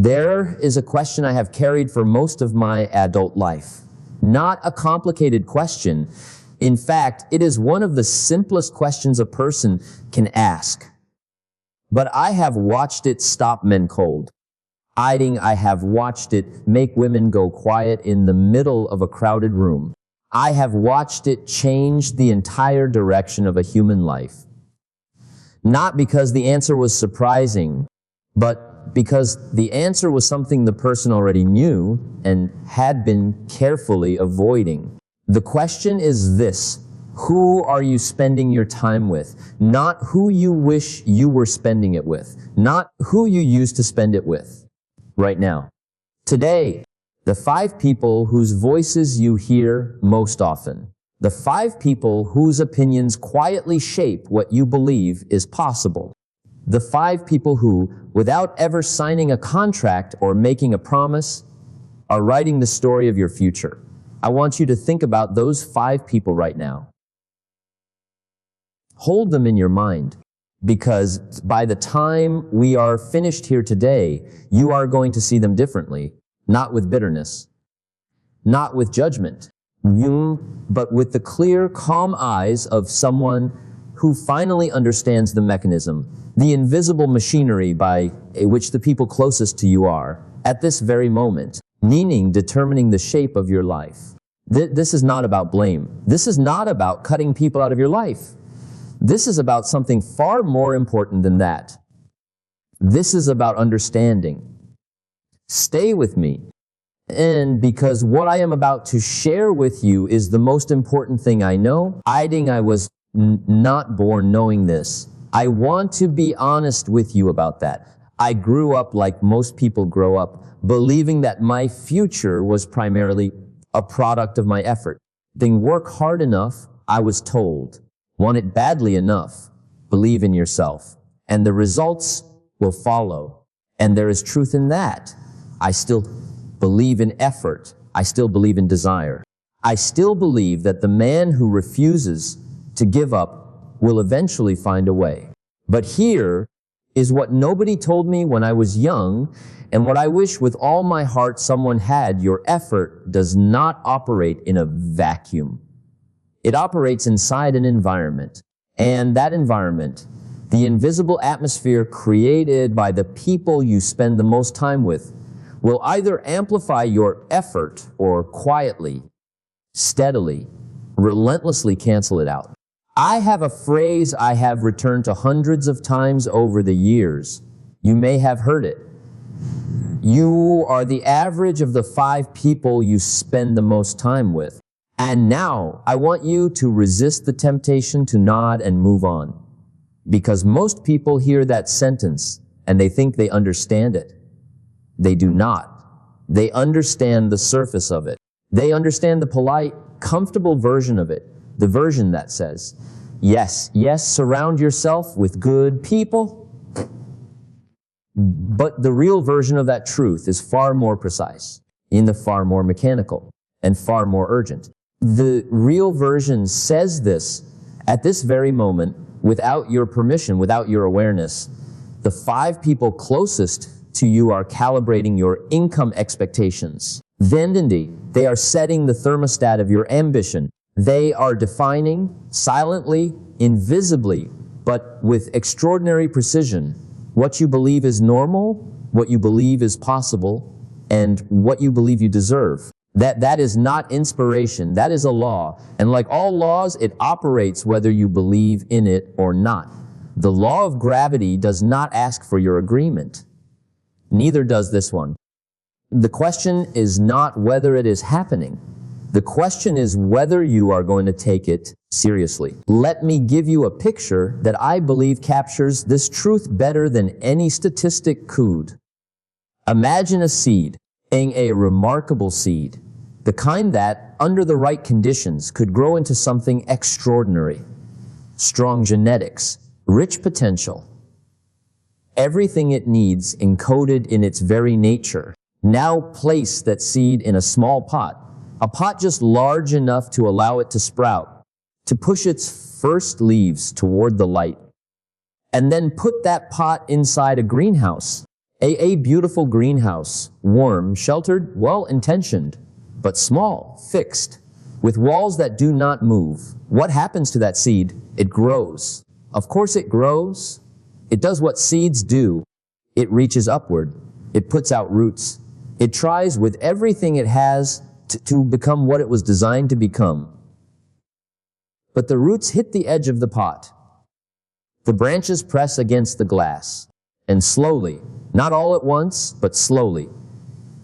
There is a question I have carried for most of my adult life. Not a complicated question. In fact, it is one of the simplest questions a person can ask. But I have watched it stop men cold. I have watched it make women go quiet in the middle of a crowded room. I have watched it change the entire direction of a human life. Not because the answer was surprising, but because the answer was something the person already knew and had been carefully avoiding. The question is this: who are you spending your time with? Not who you wish you were spending it with. Not who you used to spend it with. Right now. Today, the 5 people whose voices you hear most often. The 5 people whose opinions quietly shape what you believe is possible. The 5 people who, without ever signing a contract or making a promise, are writing the story of your future. I want you to think about those 5 people right now. Hold them in your mind, because by the time we are finished here today, you are going to see them differently, not with bitterness, not with judgment, but with the clear, calm eyes of someone who finally understands the mechanism, the invisible machinery by which the people closest to you are, at this very moment, meaning determining the shape of your life. This is not about blame. This is not about cutting people out of your life. This is about something far more important than that. This is about understanding. Stay with me. And because what I am about to share with you is the most important thing I know, I was not born knowing this. I want to be honest with you about that. I grew up like most people grow up, believing that my future was primarily a product of my effort. Then work hard enough, I was told. Want it badly enough, believe in yourself, and the results will follow. And there is truth in that. I still believe in effort. I still believe in desire. I still believe that the man who refuses to give up will eventually find a way. But here is what nobody told me when I was young, and what I wish with all my heart someone had: your effort does not operate in a vacuum. It operates inside an environment, and that environment, the invisible atmosphere created by the people you spend the most time with, will either amplify your effort or quietly, steadily, relentlessly cancel it out. I have a phrase I have returned to hundreds of times over the years. You may have heard it. You are the average of the 5 people you spend the most time with. And now, I want you to resist the temptation to nod and move on. Because most people hear that sentence and they think they understand it. They do not. They understand the surface of it. They understand the polite, comfortable version of it. The version that says, yes, surround yourself with good people. But the real version of that truth is far more precise, in the far more mechanical, and far more urgent. The real version says this at this very moment, without your permission, without your awareness. The 5 people closest to you are calibrating your income expectations. Then indeed, they are setting the thermostat of your ambition. They are defining, silently, invisibly, but with extraordinary precision, what you believe is normal, what you believe is possible, and what you believe you deserve. That is not inspiration. That is a law. And like all laws, it operates whether you believe in it or not. The law of gravity does not ask for your agreement. Neither does this one. The question is not whether it is happening. The question is whether you are going to take it seriously. Let me give you a picture that I believe captures this truth better than any statistic could. Imagine a seed, a remarkable seed, the kind that, under the right conditions, could grow into something extraordinary. Strong genetics, rich potential, everything it needs encoded in its very nature. Now place that seed in a small pot, a pot just large enough to allow it to sprout, to push its first leaves toward the light. And then put that pot inside a greenhouse, A beautiful greenhouse, warm, sheltered, well-intentioned, but small, fixed, with walls that do not move. What happens to that seed? It grows. Of course it grows. It does what seeds do. It reaches upward. It puts out roots. It tries with everything it has to become what it was designed to become. But the roots hit the edge of the pot. The branches press against the glass. And slowly, not all at once, but slowly,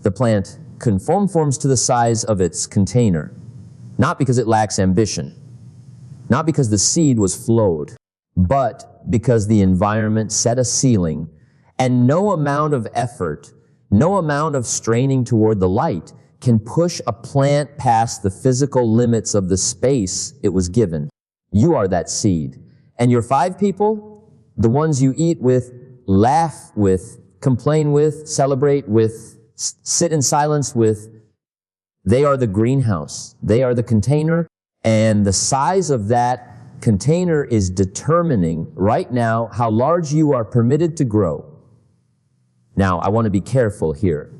the plant conforms to the size of its container. Not because it lacks ambition. Not because the seed was flowed, but because the environment set a ceiling, and no amount of effort, no amount of straining toward the light can push a plant past the physical limits of the space it was given. You are that seed. And your 5 people, the ones you eat with, laugh with, complain with, celebrate with, sit in silence with, they are the greenhouse. They are the container, and the size of that container is determining right now how large you are permitted to grow. Now, I want to be careful here,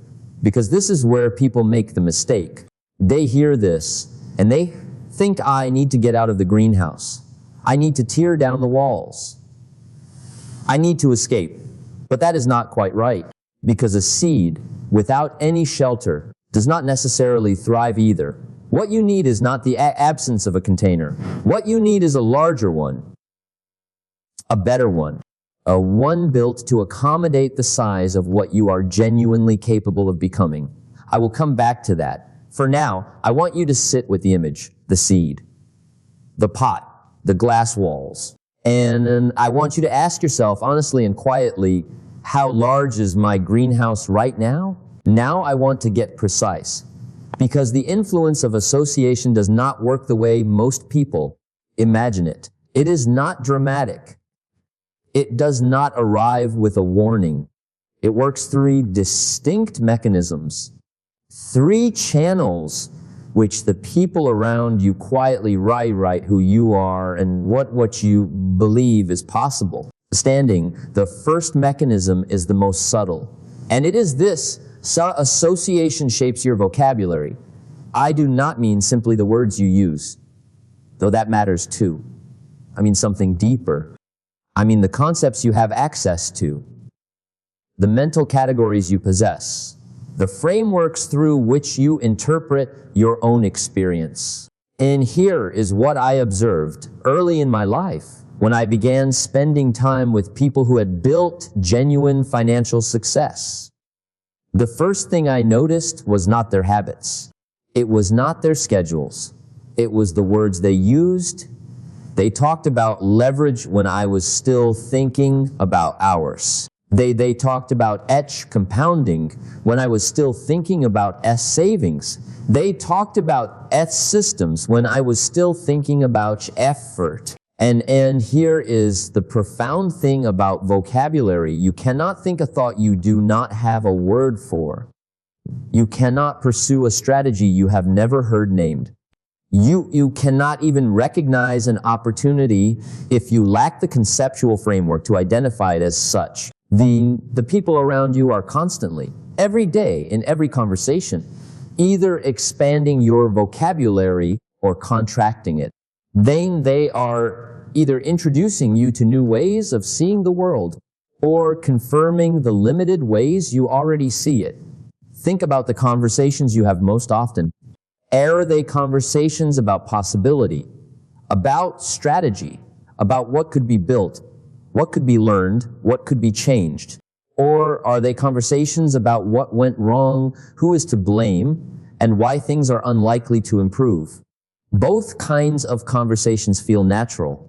because this is where people make the mistake. They hear this, and they think I need to get out of the greenhouse. I need to tear down the walls. I need to escape. But that is not quite right, because a seed without any shelter does not necessarily thrive either. What you need is not the absence of a container. What you need is a larger one, a better one, a one built to accommodate the size of what you are genuinely capable of becoming. I will come back to that. For now, I want you to sit with the image, the seed, the pot, the glass walls. And I want you to ask yourself, honestly and quietly, how large is my greenhouse right now? Now I want to get precise, because the influence of association does not work the way most people imagine it. It is not dramatic. It does not arrive with a warning. It works through 3 distinct mechanisms, 3 channels which the people around you quietly write who you are and what you believe is possible. Understanding the first mechanism is the most subtle, and it is this: association shapes your vocabulary. I do not mean simply the words you use, though that matters too. I mean something deeper. I mean the concepts you have access to, the mental categories you possess, the frameworks through which you interpret your own experience. And here is what I observed early in my life when I began spending time with people who had built genuine financial success. The first thing I noticed was not their habits. It was not their schedules. It was the words they used. They talked about leverage when I was still thinking about hours. They talked about compounding when I was still thinking about S savings. They talked about S systems when I was still thinking about effort. And here is the profound thing about vocabulary. You cannot think a thought you do not have a word for. You cannot pursue a strategy you have never heard named. You cannot even recognize an opportunity if you lack the conceptual framework to identify it as such. The people around you are constantly, every day, in every conversation, either expanding your vocabulary or contracting it. Then they are either introducing you to new ways of seeing the world or confirming the limited ways you already see it. Think about the conversations you have most often. Are they conversations about possibility, about strategy, about what could be built, what could be learned, what could be changed? Or are they conversations about what went wrong, who is to blame, and why things are unlikely to improve? Both kinds of conversations feel natural.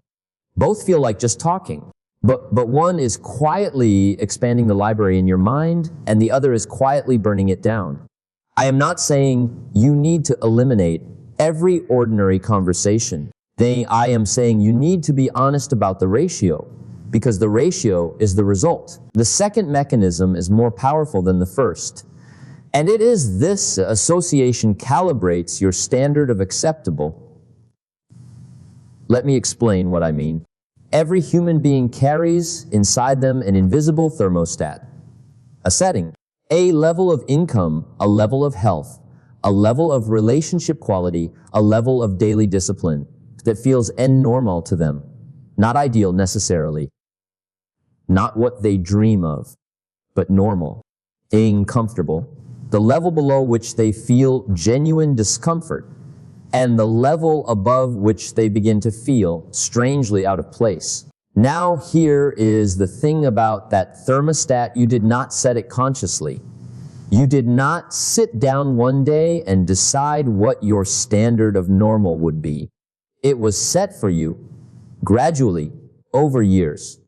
Both feel like just talking. But one is quietly expanding the library in your mind, and the other is quietly burning it down. I am not saying you need to eliminate every ordinary conversation. I am saying you need to be honest about the ratio, because the ratio is the result. The second mechanism is more powerful than the first. And it is this: association calibrates your standard of acceptable. Let me explain what I mean. Every human being carries inside them an invisible thermostat. a setting, a level of income, a level of health, a level of relationship quality, a level of daily discipline that feels normal to them, not ideal necessarily, not what they dream of, but normal, being comfortable, the level below which they feel genuine discomfort, and the level above which they begin to feel strangely out of place. Now here is the thing about that thermostat: you did not set it consciously. You did not sit down one day and decide what your standard of normal would be. It was set for you gradually over years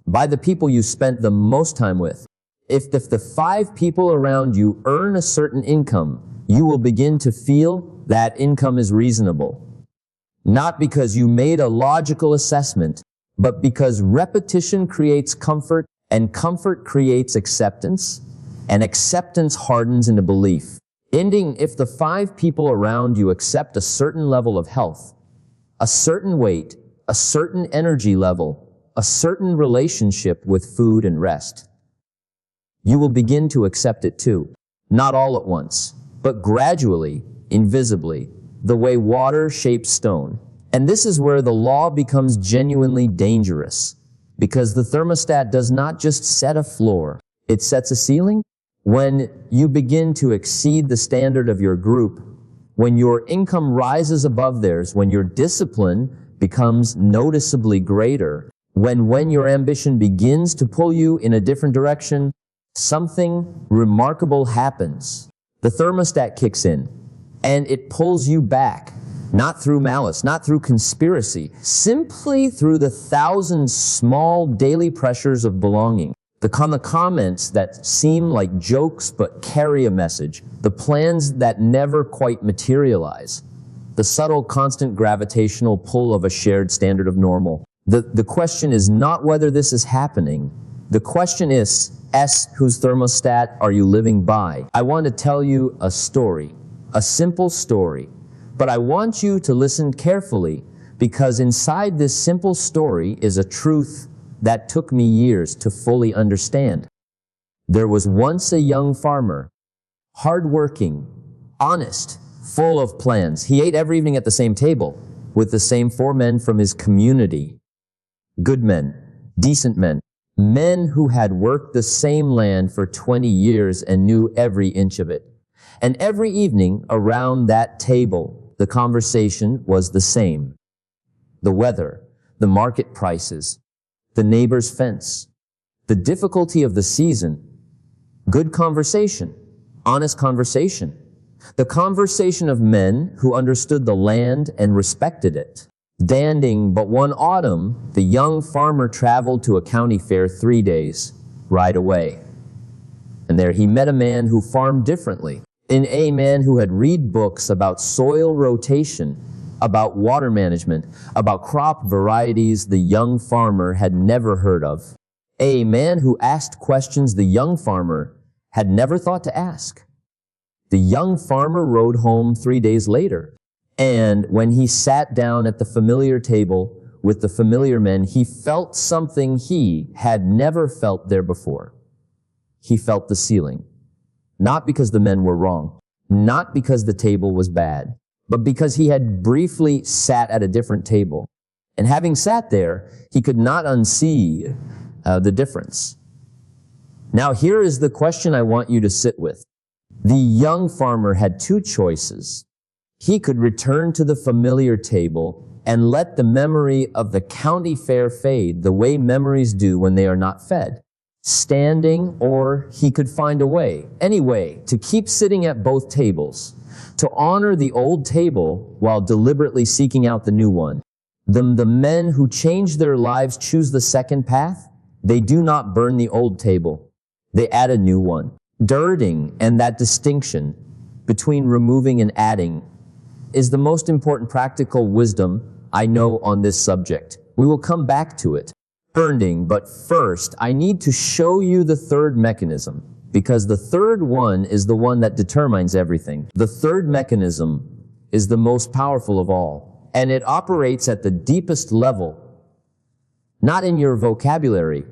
by the people you spent the most time with. If the 5 people around you earn a certain income, you will begin to feel that income is reasonable. Not because you made a logical assessment, but because repetition creates comfort, and comfort creates acceptance, and acceptance hardens into belief. Ending, if the 5 people around you accept a certain level of health, a certain weight, a certain energy level, a certain relationship with food and rest, you will begin to accept it too. Not all at once, but gradually, invisibly, the way water shapes stone. And this is where the law becomes genuinely dangerous, because the thermostat does not just set a floor, it sets a ceiling. When you begin to exceed the standard of your group, when your income rises above theirs, when your discipline becomes noticeably greater, when your ambition begins to pull you in a different direction, something remarkable happens. The thermostat kicks in, and it pulls you back, not through malice, not through conspiracy, simply through the 1,000 small daily pressures of belonging. The comments that seem like jokes but carry a message, the plans that never quite materialize, the subtle, constant gravitational pull of a shared standard of normal. The question is not whether this is happening. The question is, whose thermostat are you living by? I want to tell you a story, a simple story, but I want you to listen carefully, because inside this simple story is a truth that took me years to fully understand. There was once a young farmer, hardworking, honest, full of plans. He ate every evening at the same table with the same 4 men from his community. Good men, decent men, men who had worked the same land for 20 years and knew every inch of it. And every evening around that table, the conversation was the same. The weather, the market prices, the neighbor's fence, the difficulty of the season. Good conversation, honest conversation. The conversation of men who understood the land and respected it. Standing, but one autumn, the young farmer traveled to a county fair 3 days, right away. And there he met a man who farmed differently. A man who had read books about soil rotation, about water management, about crop varieties the young farmer had never heard of. A man who asked questions the young farmer had never thought to ask. The young farmer rode home 3 days later, and when he sat down at the familiar table with the familiar men, he felt something he had never felt there before. He felt the ceiling. Not because the men were wrong, not because the table was bad, but because he had briefly sat at a different table. And having sat there, he could not unsee the difference. Now here is the question I want you to sit with. The young farmer had 2 choices. He could return to the familiar table and let the memory of the county fair fade the way memories do when they are not fed. Standing, or he could find a way, any way, to keep sitting at both tables, to honor the old table while deliberately seeking out the new one. The men who change their lives choose the second path. They do not burn the old table. They add a new one. Dirting, and that distinction between removing and adding, is the most important practical wisdom I know on this subject. We will come back to it. Burning, but first, I need to show you the third mechanism, because the third one is the one that determines everything. The third mechanism is the most powerful of all, and it operates at the deepest level, not in your vocabulary,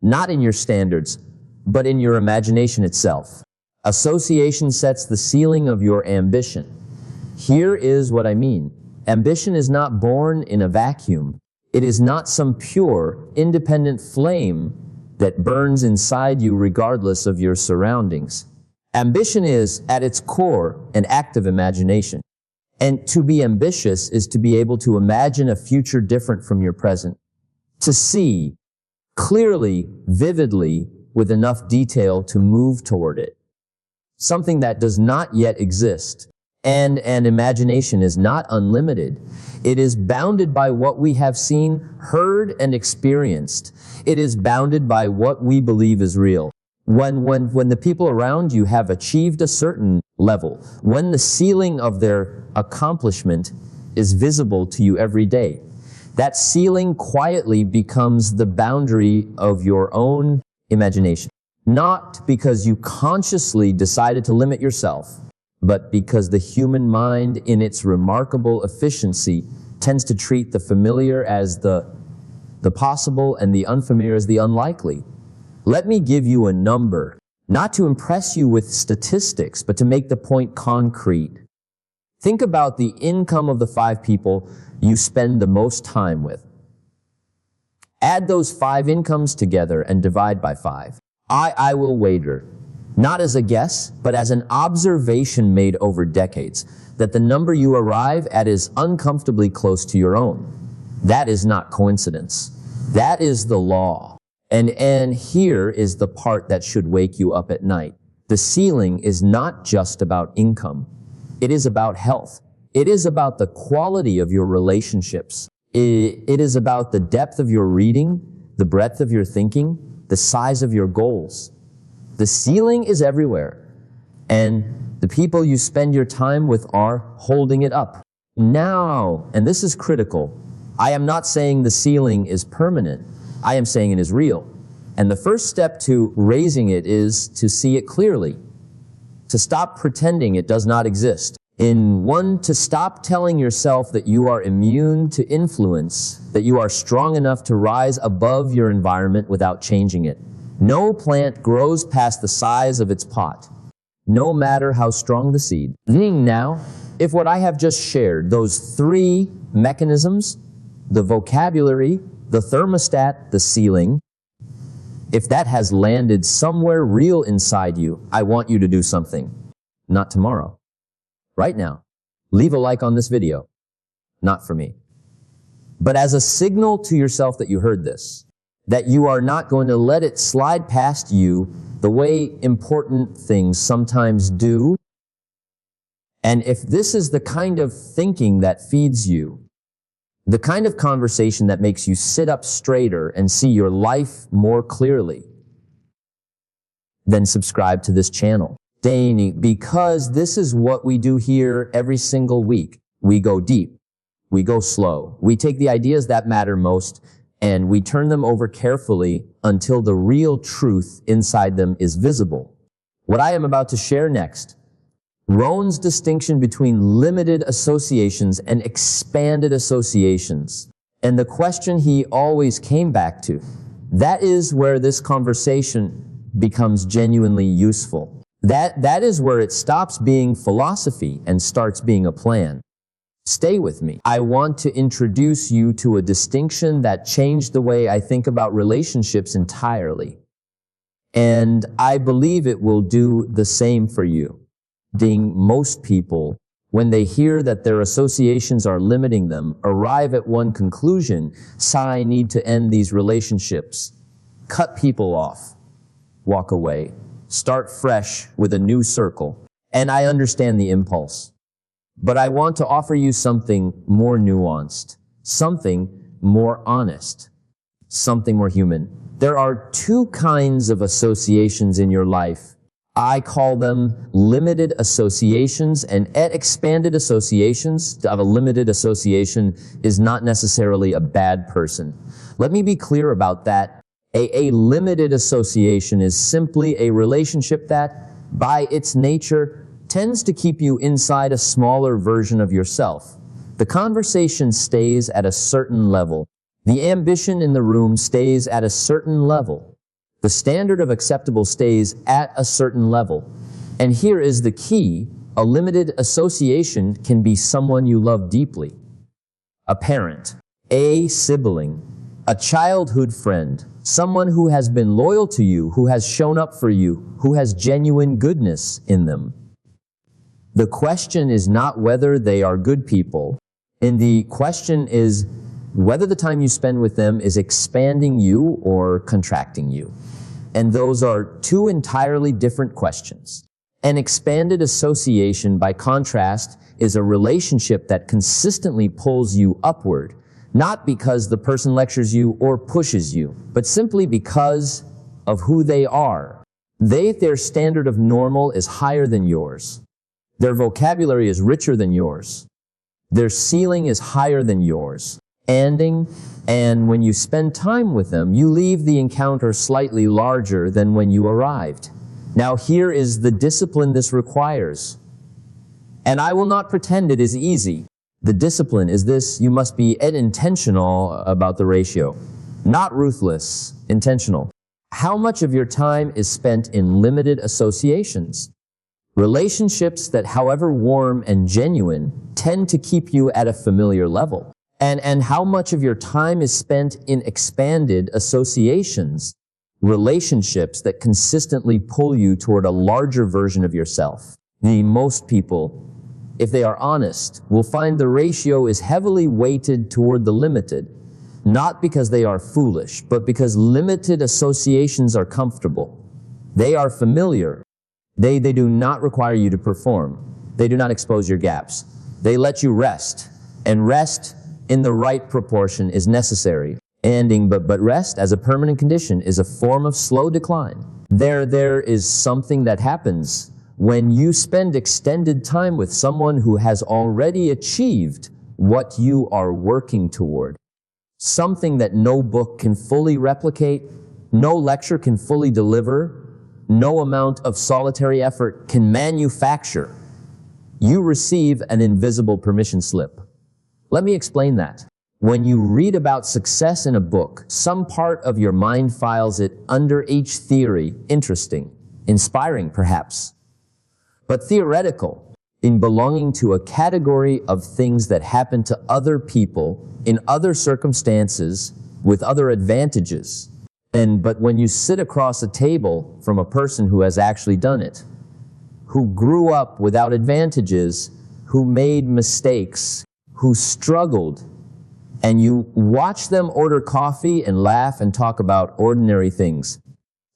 not in your standards, but in your imagination itself. Association sets the ceiling of your ambition. Here is what I mean. Ambition is not born in a vacuum. It is not some pure, independent flame that burns inside you regardless of your surroundings. Ambition is, at its core, an act of imagination. And to be ambitious is to be able to imagine a future different from your present. To see clearly, vividly, with enough detail to move toward it. Something that does not yet exist. And an imagination is not unlimited. It is bounded by what we have seen, heard, and experienced. It is bounded by what we believe is real. When the people around you have achieved a certain level, when the ceiling of their accomplishment is visible to you every day, that ceiling quietly becomes the boundary of your own imagination. Not because you consciously decided to limit yourself, but because the human mind, in its remarkable efficiency, tends to treat the familiar as the possible and the unfamiliar as the unlikely. Let me give you a number, not to impress you with statistics, but to make the point concrete. Think about the income of the 5 people you spend the most time with. Add those 5 incomes together and divide by 5. I will wager, not as a guess, but as an observation made over decades, that the number you arrive at is uncomfortably close to your own. That is not coincidence. That is the law. And here is the part that should wake you up at night. The ceiling is not just about income. It is about health. It is about the quality of your relationships. It is about the depth of your reading, the breadth of your thinking, the size of your goals. The ceiling is everywhere, and the people you spend your time with are holding it up. Now, and this is critical, I am not saying the ceiling is permanent. I am saying it is real. And the first step to raising it is to see it clearly, to stop pretending it does not exist. To stop telling yourself that you are immune to influence, that you are strong enough to rise above your environment without changing it. No plant grows past the size of its pot, no matter how strong the seed. Now, if what I have just shared, those 3 mechanisms, the vocabulary, the thermostat, the ceiling, if that has landed somewhere real inside you, I want you to do something. Not tomorrow. Right now. Leave a like on this video. Not for me. But as a signal to yourself that you heard this, that you are not going to let it slide past you the way important things sometimes do. And if this is the kind of thinking that feeds you, the kind of conversation that makes you sit up straighter and see your life more clearly, then subscribe to this channel. Because this is what we do here every single week. We go deep. We go slow. We take the ideas that matter most and we turn them over carefully until the real truth inside them is visible. What I am about to share next, Rohn's distinction between limited associations and expanded associations, and the question he always came back to, that is where this conversation becomes genuinely useful. That is where it stops being philosophy and starts being a plan. Stay with me. I want to introduce you to a distinction that changed the way I think about relationships entirely. And I believe it will do the same for you. Most people, when they hear that their associations are limiting them, arrive at one conclusion: I need to end these relationships, cut people off, walk away, start fresh with a new circle. And I understand the impulse. But I want to offer you something more nuanced, something more honest, something more human. There are 2 kinds of associations in your life. I call them limited associations and expanded associations. To have a limited association is not necessarily a bad person. Let me be clear about that. A limited association is simply a relationship that, by its nature, tends to keep you inside a smaller version of yourself. The conversation stays at a certain level. The ambition in the room stays at a certain level. The standard of acceptable stays at a certain level. And here is the key. A limited association can be someone you love deeply, a parent, a sibling, a childhood friend, someone who has been loyal to you, who has shown up for you, who has genuine goodness in them. The question is not whether they are good people, and the question is whether the time you spend with them is expanding you or contracting you. And those are two entirely different questions. An expanded association, by contrast, is a relationship that consistently pulls you upward, not because the person lectures you or pushes you, but simply because of who they are. Their standard of normal is higher than yours. Their vocabulary is richer than yours. Their ceiling is higher than yours. And when you spend time with them, you leave the encounter slightly larger than when you arrived. Now here is the discipline this requires. And I will not pretend it is easy. The discipline is this: you must be intentional about the ratio. Not ruthless, intentional. How much of your time is spent in limited associations? Relationships that, however warm and genuine, tend to keep you at a familiar level. And how much of your time is spent in expanded associations? Relationships that consistently pull you toward a larger version of yourself. Most people, if they are honest, will find the ratio is heavily weighted toward the limited, not because they are foolish, but because limited associations are comfortable. They are familiar. They do not require you to perform. They do not expose your gaps. They let you rest, and rest in the right proportion is necessary. But rest as a permanent condition is a form of slow decline. There is something that happens when you spend extended time with someone who has already achieved what you are working toward. Something that no book can fully replicate, no lecture can fully deliver, no amount of solitary effort can manufacture. You receive an invisible permission slip. Let me explain that. When you read about success in a book, some part of your mind files it under H theory, interesting, inspiring perhaps, but theoretical, in belonging to a category of things that happen to other people in other circumstances with other advantages. But when you sit across a table from a person who has actually done it, who grew up without advantages, who made mistakes, who struggled, and you watch them order coffee and laugh and talk about ordinary things,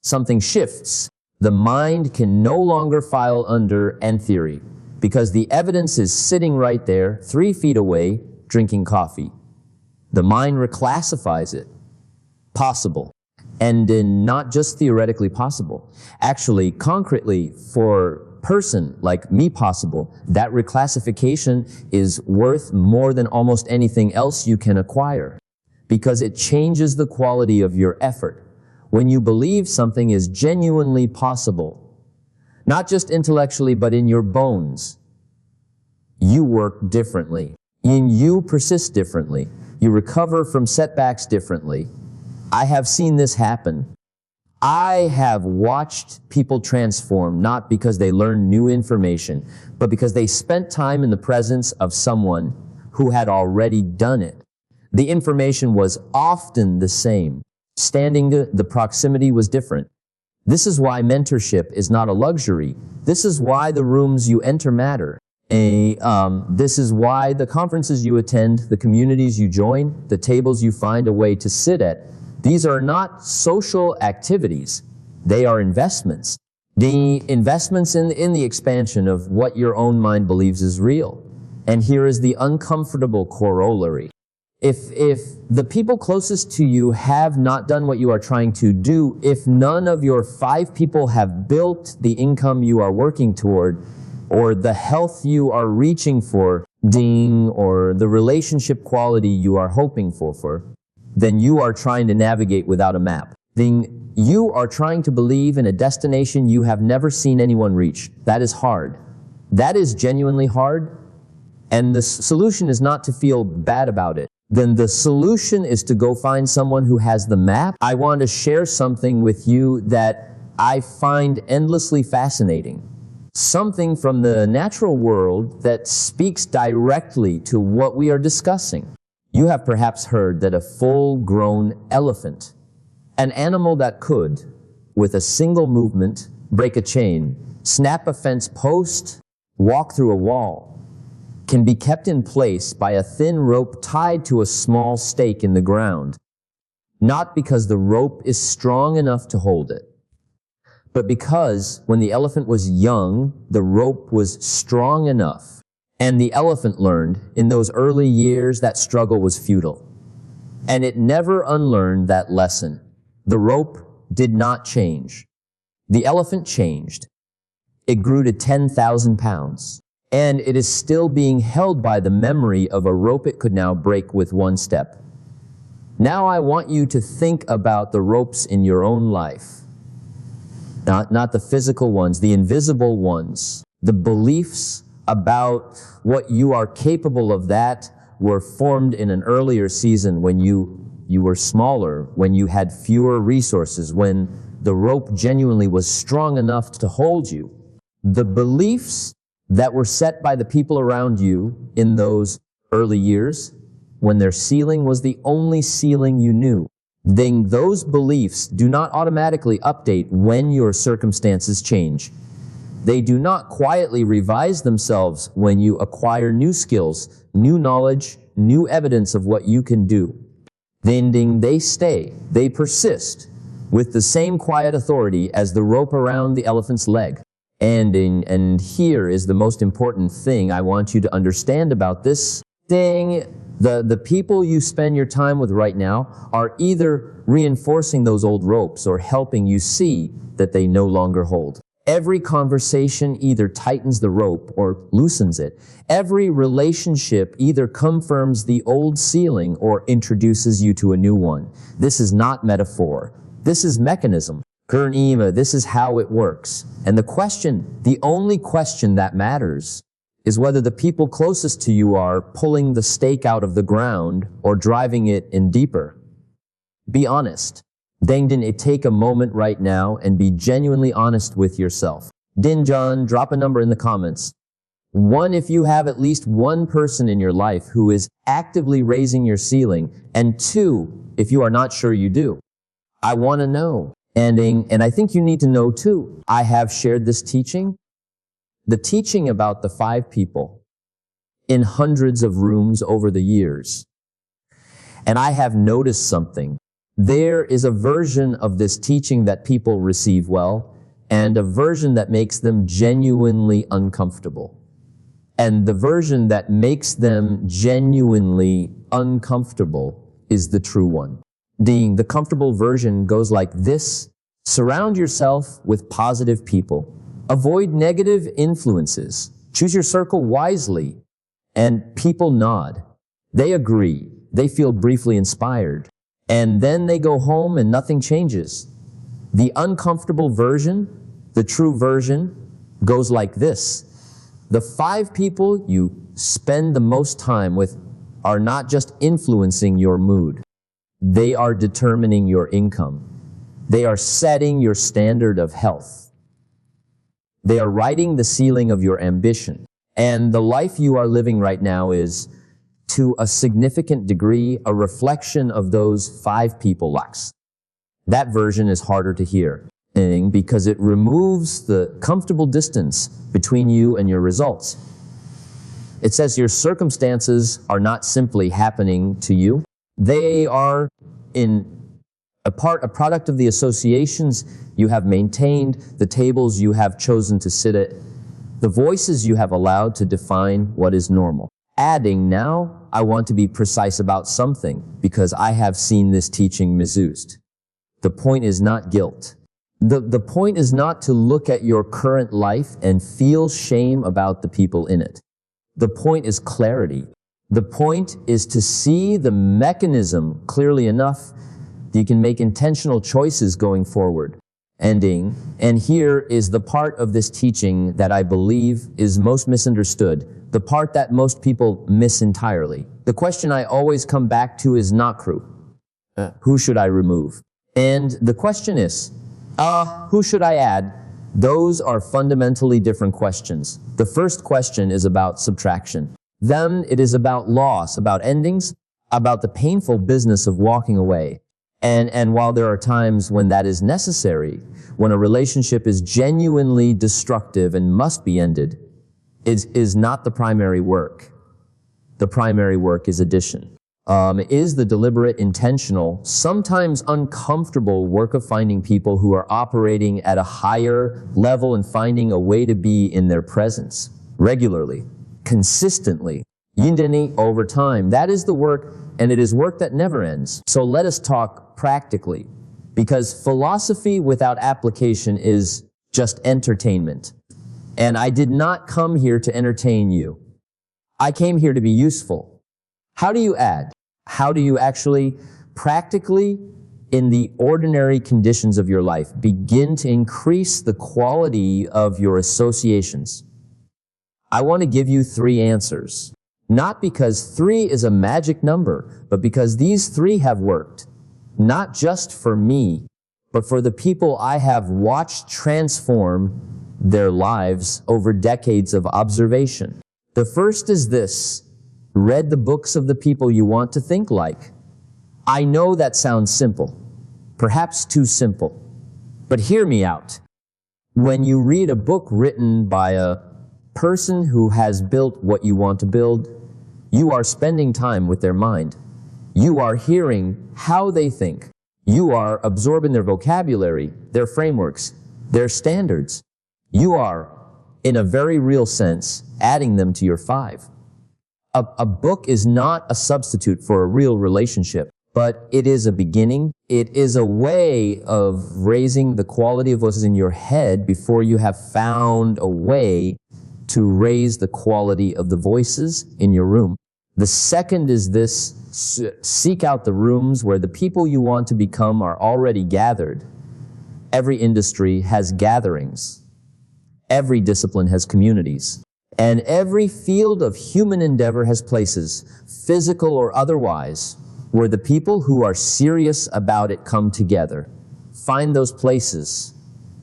something shifts. The mind can no longer file under N theory because the evidence is sitting right there, 3 feet away, drinking coffee. The mind reclassifies it. Possible. And not just theoretically possible. Actually, concretely, for person like me possible, that reclassification is worth more than almost anything else you can acquire because it changes the quality of your effort. When you believe something is genuinely possible, not just intellectually but in your bones, you work differently. You persist differently. You recover from setbacks differently. I have seen this happen. I have watched people transform not because they learned new information, but because they spent time in the presence of someone who had already done it. The information was often the same. The proximity was different. This is why mentorship is not a luxury. This is why the rooms you enter matter. This is why the conferences you attend, the communities you join, the tables you find a way to sit at, these are not social activities. They are investments. The investments in the expansion of what your own mind believes is real. And here is the uncomfortable corollary. If the people closest to you have not done what you are trying to do, if none of your 5 people have built the income you are working toward, or the health you are reaching for, or the relationship quality you are hoping for, then you are trying to navigate without a map. Then you are trying to believe in a destination you have never seen anyone reach. That is hard. That is genuinely hard. And the solution is not to feel bad about it. then the solution is to go find someone who has the map. I want to share something with you that I find endlessly fascinating. Something from the natural world that speaks directly to what we are discussing. You have perhaps heard that a full-grown elephant, an animal that could, with a single movement, break a chain, snap a fence post, walk through a wall, can be kept in place by a thin rope tied to a small stake in the ground, not because the rope is strong enough to hold it, but because when the elephant was young, the rope was strong enough, and the elephant learned in those early years that struggle was futile. And it never unlearned that lesson. The rope did not change. The elephant changed. It grew to 10,000 pounds. And it is still being held by the memory of a rope it could now break with one step. Now I want you to think about the ropes in your own life. Not the physical ones, the invisible ones. The beliefs about what you are capable of that were formed in an earlier season when you were smaller, when you had fewer resources, when the rope genuinely was strong enough to hold you. The beliefs that were set by the people around you in those early years, when their ceiling was the only ceiling you knew, then those beliefs do not automatically update when your circumstances change. They do not quietly revise themselves when you acquire new skills, new knowledge, new evidence of what you can do. Then they stay, they persist, with the same quiet authority as the rope around the elephant's leg. And here is the most important thing I want you to understand about this thing. The people you spend your time with right now are either reinforcing those old ropes or helping you see that they no longer hold. Every conversation either tightens the rope or loosens it. Every relationship either confirms the old ceiling or introduces you to a new one. This is not metaphor. This is mechanism. This is how it works. And the only question that matters is whether the people closest to you are pulling the stake out of the ground or driving it in deeper. Be honest. Take a moment right now and be genuinely honest with yourself. John, drop a number in the comments. 1, if you have at least one person in your life who is actively raising your ceiling, and 2, if you are not sure you do. I want to know. And I think you need to know too. I have shared this teaching, the teaching about the 5 people in hundreds of rooms over the years. And I have noticed something. There is a version of this teaching that people receive well, and a version that makes them genuinely uncomfortable. And the version that makes them genuinely uncomfortable is the true one. The comfortable version goes like this. Surround yourself with positive people. Avoid negative influences. Choose your circle wisely. And people nod. They agree. They feel briefly inspired. And then they go home and nothing changes. The uncomfortable version, the true version, goes like this. The 5 people you spend the most time with are not just influencing your mood. They are determining your income. They are setting your standard of health. They are writing the ceiling of your ambition. And the life you are living right now is, to a significant degree, a reflection of those 5 people lacks. That version is harder to hear because it removes the comfortable distance between you and your results. It says your circumstances are not simply happening to you. They are a product of the associations you have maintained, the tables you have chosen to sit at, the voices you have allowed to define what is normal. Adding, now I want to be precise about something because I have seen this teaching misused. The point is not guilt. The point is not to look at your current life and feel shame about the people in it. The point is clarity. The point is to see the mechanism clearly enough that you can make intentional choices going forward. And here is the part of this teaching that I believe is most misunderstood, the part that most people miss entirely. The question I always come back to is not crew. Who should I remove? And the question is, who should I add? Those are fundamentally different questions. The first question is about subtraction. Then it is about loss, about endings, about the painful business of walking away. And while there are times when that is necessary, when a relationship is genuinely destructive and must be ended, it is not the primary work. The primary work is addition. Is the deliberate, intentional, sometimes uncomfortable work of finding people who are operating at a higher level and finding a way to be in their presence regularly, consistently, yindani over time. That is the work, and it is work that never ends. So let us talk practically, because philosophy without application is just entertainment. And I did not come here to entertain you. I came here to be useful. How do you add? How do you actually practically, in the ordinary conditions of your life, begin to increase the quality of your associations? I want to give you 3 answers. Not because 3 is a magic number, but because these 3 have worked. Not just for me, but for the people I have watched transform their lives over decades of observation. The first is this: read the books of the people you want to think like. I know that sounds simple, perhaps too simple, but hear me out. When you read a book written by a person who has built what you want to build, you are spending time with their mind. You are hearing how they think. You are absorbing their vocabulary, their frameworks, their standards. You are, in a very real sense, adding them to your 5. A book is not a substitute for a real relationship, but it is a beginning. It is a way of raising the quality of what's in your head before you have found a way to raise the quality of the voices in your room. The second is this: seek out the rooms where the people you want to become are already gathered. Every industry has gatherings. Every discipline has communities. And every field of human endeavor has places, physical or otherwise, where the people who are serious about it come together. Find those places.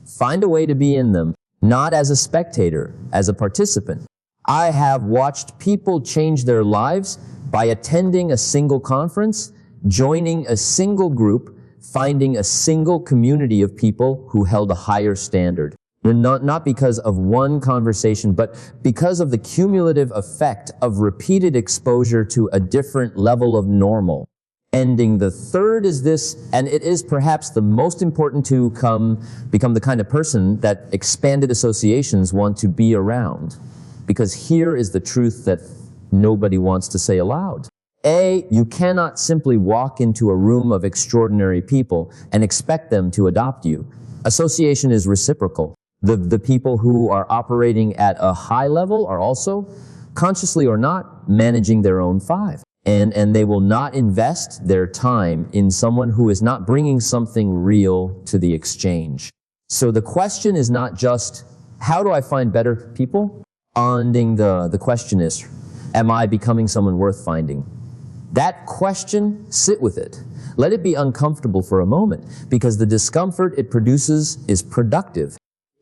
Find a way to be in them, not as a spectator, as a participant. I have watched people change their lives by attending a single conference, joining a single group, finding a single community of people who held a higher standard. Not because of one conversation, but because of the cumulative effect of repeated exposure to a different level of normal. Ending. The third is this, and it is perhaps the most important to become the kind of person that expanded associations want to be around. Because here is the truth that nobody wants to say aloud. You cannot simply walk into a room of extraordinary people and expect them to adopt you. Association is reciprocal. The people who are operating at a high level are also, consciously or not, managing their own 5. And they will not invest their time in someone who is not bringing something real to the exchange. So the question is not just, how do I find better people? The question is, am I becoming someone worth finding? That question, sit with it. Let it be uncomfortable for a moment, because the discomfort it produces is productive.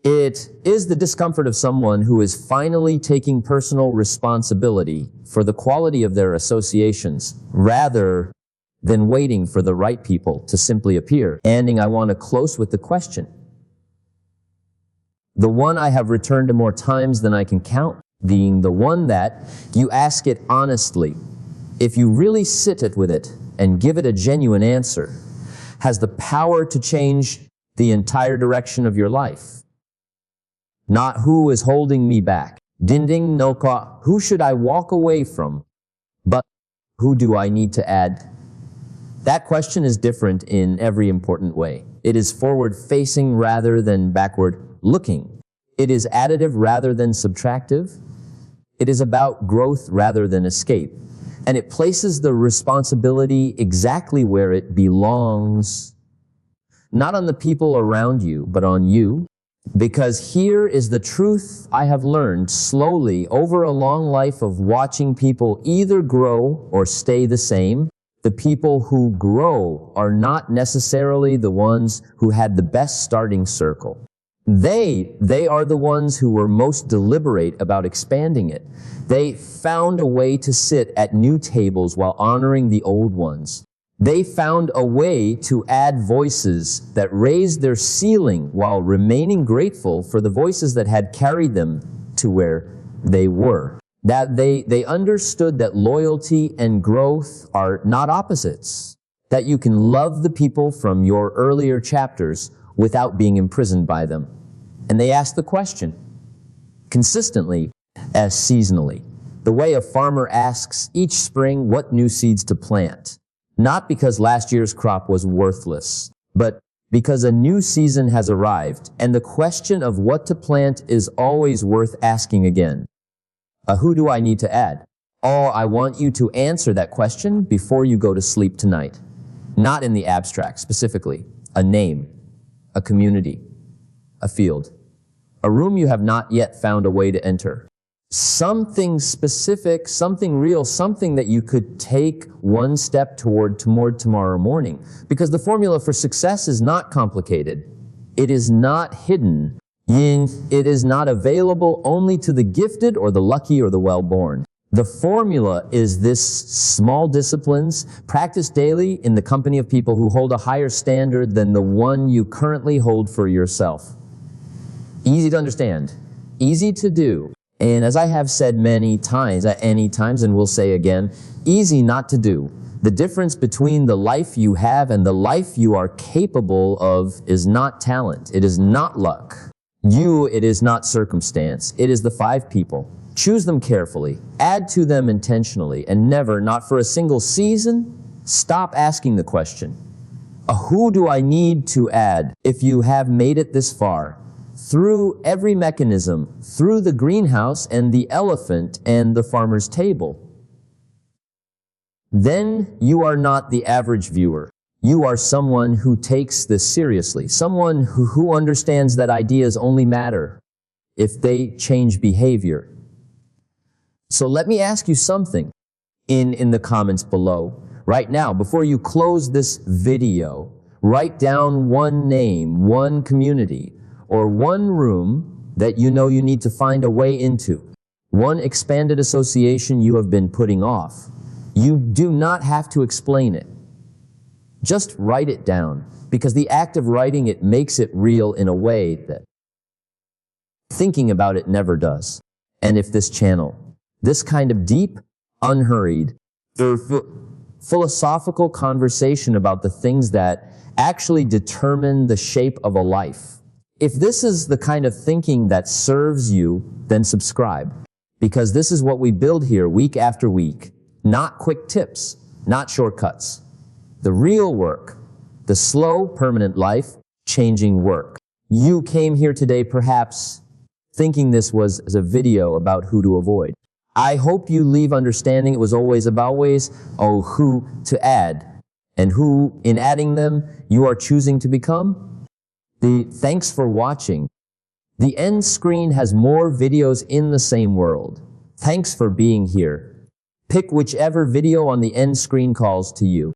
It is the discomfort of someone who is finally taking personal responsibility for the quality of their associations, rather than waiting for the right people to simply appear. I want to close with the question. The one I have returned to more times than I can count, being the one that you ask it honestly. If you really sit with it and give it a genuine answer, has the power to change the entire direction of your life. Not who is holding me back. Dinding no ka, who should I walk away from? But who do I need to add? That question is different in every important way. It is forward-facing rather than backward-looking. It is additive rather than subtractive. It is about growth rather than escape. And it places the responsibility exactly where it belongs. Not on the people around you, but on you. Because here is the truth I have learned slowly over a long life of watching people either grow or stay the same. The people who grow are not necessarily the ones who had the best starting circle. They are the ones who were most deliberate about expanding it. They found a way to sit at new tables while honoring the old ones. They found a way to add voices that raised their ceiling while remaining grateful for the voices that had carried them to where they were. That they understood that loyalty and growth are not opposites. That you can love the people from your earlier chapters without being imprisoned by them. And they asked the question, consistently as seasonally, the way a farmer asks each spring what new seeds to plant. Not because last year's crop was worthless, but because a new season has arrived, and the question of what to plant is always worth asking again. Who do I need to add? Oh, I want you to answer that question before you go to sleep tonight. Not in the abstract, specifically. A name, a community, a field, a room you have not yet found a way to enter. Something specific, something real, something that you could take one step toward tomorrow morning. Because the formula for success is not complicated. It is not hidden. It is not available only to the gifted or the lucky or the well-born. The formula is this: small disciplines, practiced daily in the company of people who hold a higher standard than the one you currently hold for yourself. Easy to understand, easy to do. And as I have said many times, and will say again, easy not to do. The difference between the life you have and the life you are capable of is not talent. It is not luck. It is not circumstance. It is the 5 people. Choose them carefully. Add to them intentionally. And never, not for a single season, stop asking the question, who do I need to add? If you have made it this far, through every mechanism, through the greenhouse and the elephant and the farmer's table, then you are not the average viewer. You are someone who takes this seriously, someone who understands that ideas only matter if they change behavior. So let me ask you something in the comments below. Right now, before you close this video, write down one name, one community, or one room that you know you need to find a way into. One expanded association you have been putting off. You do not have to explain it. Just write it down, because the act of writing it makes it real in a way that thinking about it never does. And if this channel, this kind of deep, unhurried, philosophical conversation about the things that actually determine the shape of a life, if this is the kind of thinking that serves you, then subscribe. Because this is what we build here week after week. Not quick tips, not shortcuts. The real work, the slow, permanent life-changing work. You came here today perhaps thinking this was a video about who to avoid. I hope you leave understanding it was always about who to add, and who, in adding them, you are choosing to become. Thanks for watching. The end screen has more videos in the same world. Thanks for being here. Pick whichever video on the end screen calls to you.